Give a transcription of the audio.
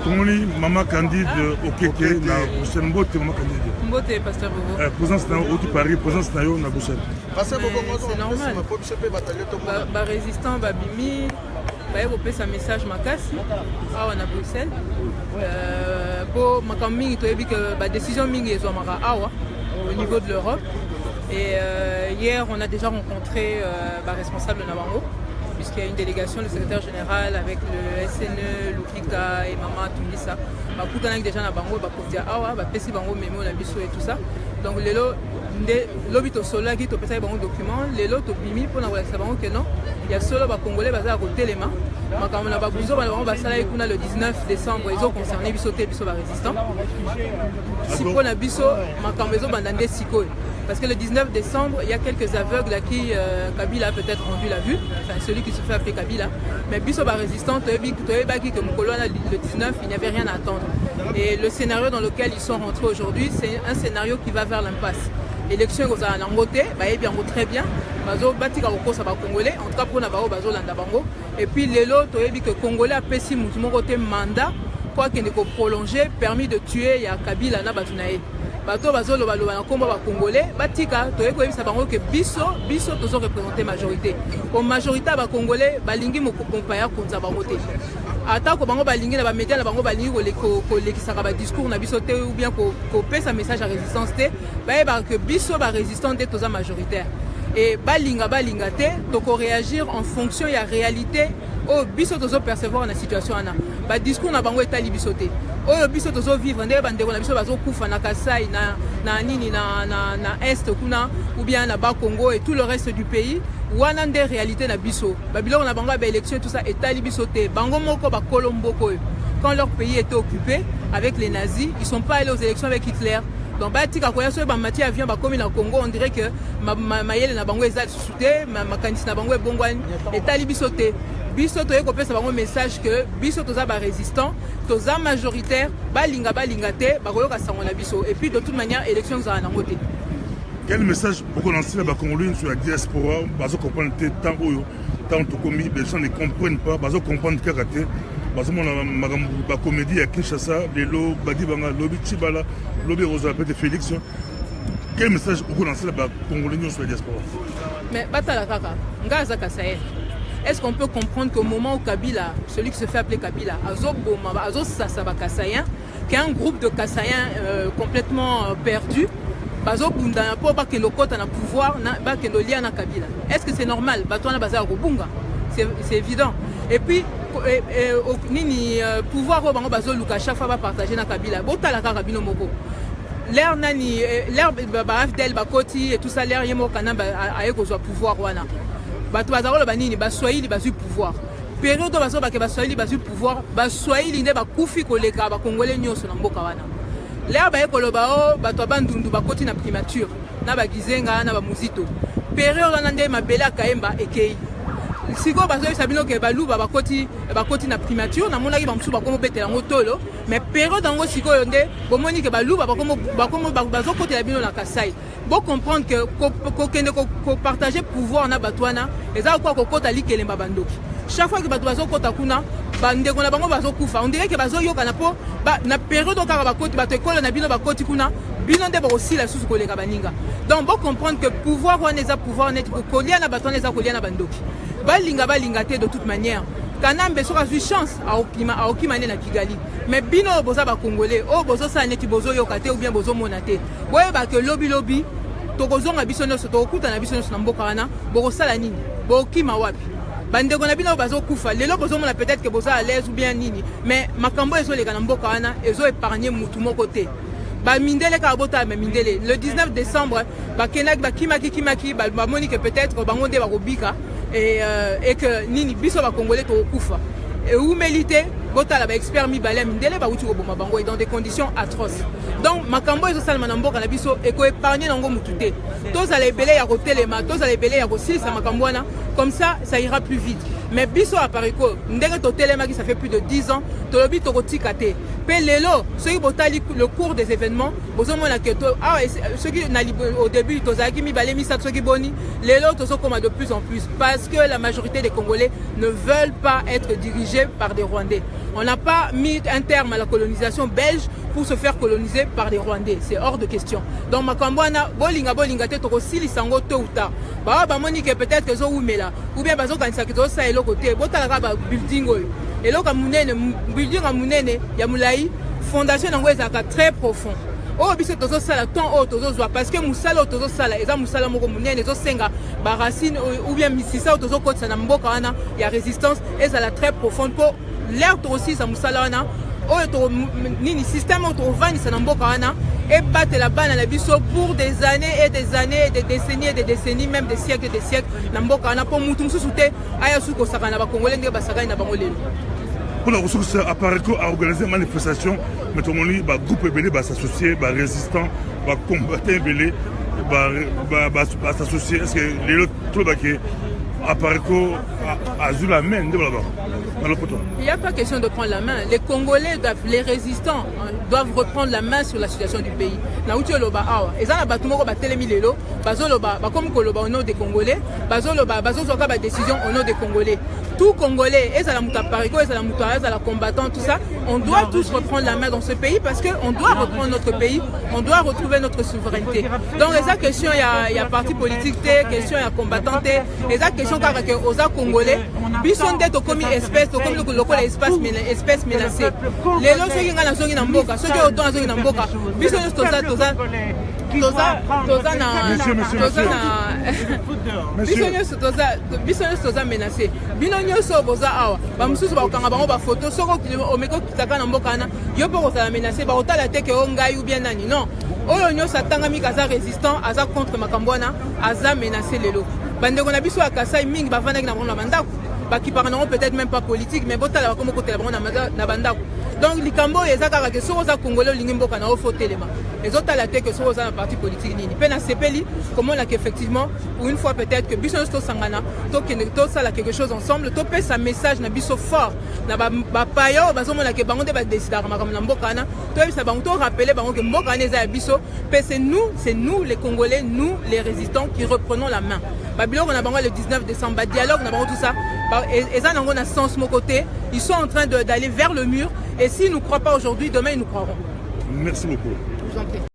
Tongoli, maman Candide, Okeke, na Bruxelles, Mbote, maman Candide. Mbote, Pasteur Bobo. Présence na Oti Paris, présence na yo na Bruxelles. C'est normal. Ba résistant, ba bimi, ba européen sa message makasi. Ah, on a Bruxelles. Pour ma campagne, tu as vu que la décision mingi est au niveau de l'Europe. Et hier, on a déjà rencontré le responsable de Nabango, puisqu'il y a une délégation, le secrétaire général avec le SNE, Lupika et Maman Tunisa. Beaucoup de gens déjà Nabango, Pessi Bango, Memo, Nabiso et tout ça. Donc, l'obito solo qui te fait un document, les lots bimi pour n'avoir que non, il y a solo Congolais basé à côté les mains. Le 19 décembre, ils ont concerné Bissoté Bisso résistant. Si pour la Bisso, parce que le 19 décembre, il y a quelques aveugles à qui Kabila a peut-être rendu la vue, enfin celui qui se fait appeler Kabila. Mais Bisso résistant, le 19, il n'y avait rien à attendre. Et le scénario dans lequel ils sont rentrés aujourd'hui, c'est un scénario qui va vers l'impasse. Élection aux Anangoté, bien très bien. Bazo batika kokosa ba Congolais, en tout cas pour na bazo landa bango. Et puis lelo toyebi que Congolais a pesi mutu côté mandat quoi qu'il ne ko prolonger permis de tuer ya Kabila na batunae. Bato bazo lo balo na komba ba Congolais, batika toyebi ko yebisa bango que biso tozo représenter majorité. Comme majorité ba Congolais balingi mo kompaya konza bango te. Atako bango balingi na ba média na bango balingi ko lekisaka ba discours na biso te ou bien ko pesa message à résistance te, ba que biso ba résistant te toza majoritaire. Et balinga te toko réagir en fonction de la réalité au biso tozo percevoir la situation ana ba discours na bango etali biso te o biso tozo vivre ndé bandeko na biso bazo kufa na Kasai na nini na est kuna ou bien na ba Congo et tout le reste du pays wana ndé réalité na biso babilo na bango ba élection tout ça etali biso te bango moko ba Kolomboko quand leur pays était occupé avec les nazis ils sont pas allés aux élections avec Hitler. Donc, batika koya so ba mati avion ba komi na Congo, on dirait que mayele na bango ezali soute, makanisi na bango ebongwani etali biso te. Biso to yeko pesa bango message que biso toza ba résistant, toza majoritaire, balinga te, ba koyoka sango na biso et puis de toute manière élection za na ngote. Quel message pour lancer la Congolais sur la diaspora, bazo comprendre tant oyo, tant to komi, les gens ne comprennent pas, bazo comprendre karaté. Parce que la comédie à Kinshasa, les lots, Badi Banga, Lobby Tibala, Lobby Rosa, Pete Félix. Quel message vous lancez la Congolais sur la diaspora? Mais Batala Kaka, Ngaza Kasayen. Est-ce qu'on peut comprendre qu'au moment où Kabila, celui qui se fait appeler Kabila, Azo Boma, Azo Sassaba Kassayen, qui est un groupe de Kassayen complètement perdu, Bazo Bunda, pour pas que le côté na pouvoir, pas que le lien na Kabila. Est-ce que c'est normal? Batouana Bazar Robunga, c'est évident. Et puis, nini pouvoir au bango bazo luka chaque fois va partager na Kabila botala ka Kabila moko l'air nani l'air Afdel Bakoti et tout ça l'air yemo kana aye ko zo pouvoir wana bato bazalo banini baswahili bazu pouvoir période bazo ba ke baswahili bazu pouvoir baswahili nde bakufi koleka ba Congolais nyonso na mboka wana l'air ba ekoloba o bato bandundu bakoti na primature na bagizenga na ba muzito période wana nde mabela kaemba ekei siko bazo sabino ke baluba bakoti na primature na monaki bamsu bakomo betela ngotolo mais période dango siko yonde bomoni ke baluba bakomo bazo côté la bino na Kasai bon comprendre que ko partager pouvoir na batwana eza quoi ko kota likelemba bandoki chaque fois que bato bazo kota kuna bandeko na bango bazo kufa on dirait que bazo yoka na po na période okaka bakoti bato ekolo na bino bakoti kuna bino nde aussi la sous koleka baninga donc bon comprendre que pouvoir wana eza pouvoir net ko kolia na batwana eza kolia na bandoki balinga te de toute manière kanambe soka eu chance à okimane na Kigali mais bino boza ba Congolais o bozo sa neti bozo yokate ou bien bozo monate boye ba que lobby to kozonga biso nyonso to okuta na biso nyonso na mboka wana boko sala nini bokima wapi bandeko na bino bazo kufa lelo bozo mona peut-être que boza à l'aise ou bien nini mais makambo ezo leka na mboka wana ezo épargner mutu moko te ba mindele ka bota mais mindele le 19 décembre ba kenak ba kimaki ba moni que peut-être bango nde ba kobika et que nini biso ba Congolais to kufa et où mérité bota la expert mi balé mindele ba uti ko boma bango et dans des conditions atroces donc makambo ezo salma na mboka na biso et ko épargner nango mutute tous allez belé ya kotelema tous allez belé ya kosilisa makambo wana comme ça ira plus vite mais biso à Pariko ndenge to telema qui ça fait plus de 10 ans to lobi to kotika te pe lelo ceux qui botali le cours des événements bozo mona que ceux qui au début to zaki mi balé mi sa ceux qui boni lelo to so comme de plus en plus parce que la majorité des Congolais ne veulent pas être dirigés par des Rwandais. On n'a pas mis un terme à la colonisation belge pour se faire coloniser par les Rwandais. C'est hors de question. Donc, Makambouana, bolinga te toko sili sango tôt ou tard. Bah, moni que peut-être que zo oumela. Ou bien, bazo kanisa que zo sa elo côté. Botalaka ba building oyo. Elo ka munene, building a munene, ya mulai, fondation nango ezaka très profond. Oh, biso tozo sala tant haut tozo zwa parce que musala tozo sala eza musala moko munene zo senga ba racine ou bien misisa tozo kotsa na mboka wana ya résistance ezala très profonde pour l'air aussi ça musala wana oh to nini système to vani ça na mboka wana et battre la bana la biso pour des années et des années, des décennies, même des siècles et des siècles na mboka wana pour mutu mususu te aya suko saka na ba congolais nge ba saka na bango lelo. Pour la ressource, Apareco a organisé une manifestation, mais tout le monde va groupe belé, va s'associer, va résistant, va combattre belé, va s'associer. Est-ce que les autres, tout le monde Apareco a eu la main de là-bas? Il n'y a pas question de prendre la main. Les Congolais, les résistants, doivent reprendre la main sur la situation du pays. Au nom des Congolais, décision au nom des Congolais. Tout Congolais, et la Apareco, et la Moutouaz, la combattant, tout ça, on doit tous reprendre la main dans ce pays parce qu'on doit reprendre notre pays, on doit retrouver notre souveraineté. Donc, les questions, il y a parti politique, question, il y a combattant, les questions aux Congolais, puis sont d'être comme espèce, comme le local espèce menacée. Les lots qui ont la zone en boca, ceux qui ont dans la zone en boca, puis sont toza menacé bino nyonso boza awa bamususu bakanga bango ba photo soko omeko kitaka na mboka na yo po kozala menacé ba otala teke o ngai ou bien nani non oyo nyonso atangami kaza résistant aza contre makambo wana aza menacé lelo bandeko na biso ya Kasai mingi bavandaki na bango na bandako bakipaka nango peut-être même pas politique mais botala bakoma kotela bango na bandako. Donc likambo ezaka ke soza congolais lingi mboka na ofo telema ezotala te que soza na parti politique nini pe na sepeli comment là qu'effectivement pour une fois peut-être que biso to sangana to ça là quelque chose ensemble to pe sa message na biso fort na ba payo bazomona ke bango de ba décider makam na mboka na to bisa bango to rappeler bango que mboka na eza biso pe c'est nous les Congolais, nous les résistants qui reprenons la main. Babilo on a bango le 19 décembre dialogue na bango tout ça et ça nango na sens mon côté ils sont en train d'aller vers le mur et s'ils ne nous croient pas aujourd'hui demain ils nous croiront. Merci beaucoup. Je vous en prie.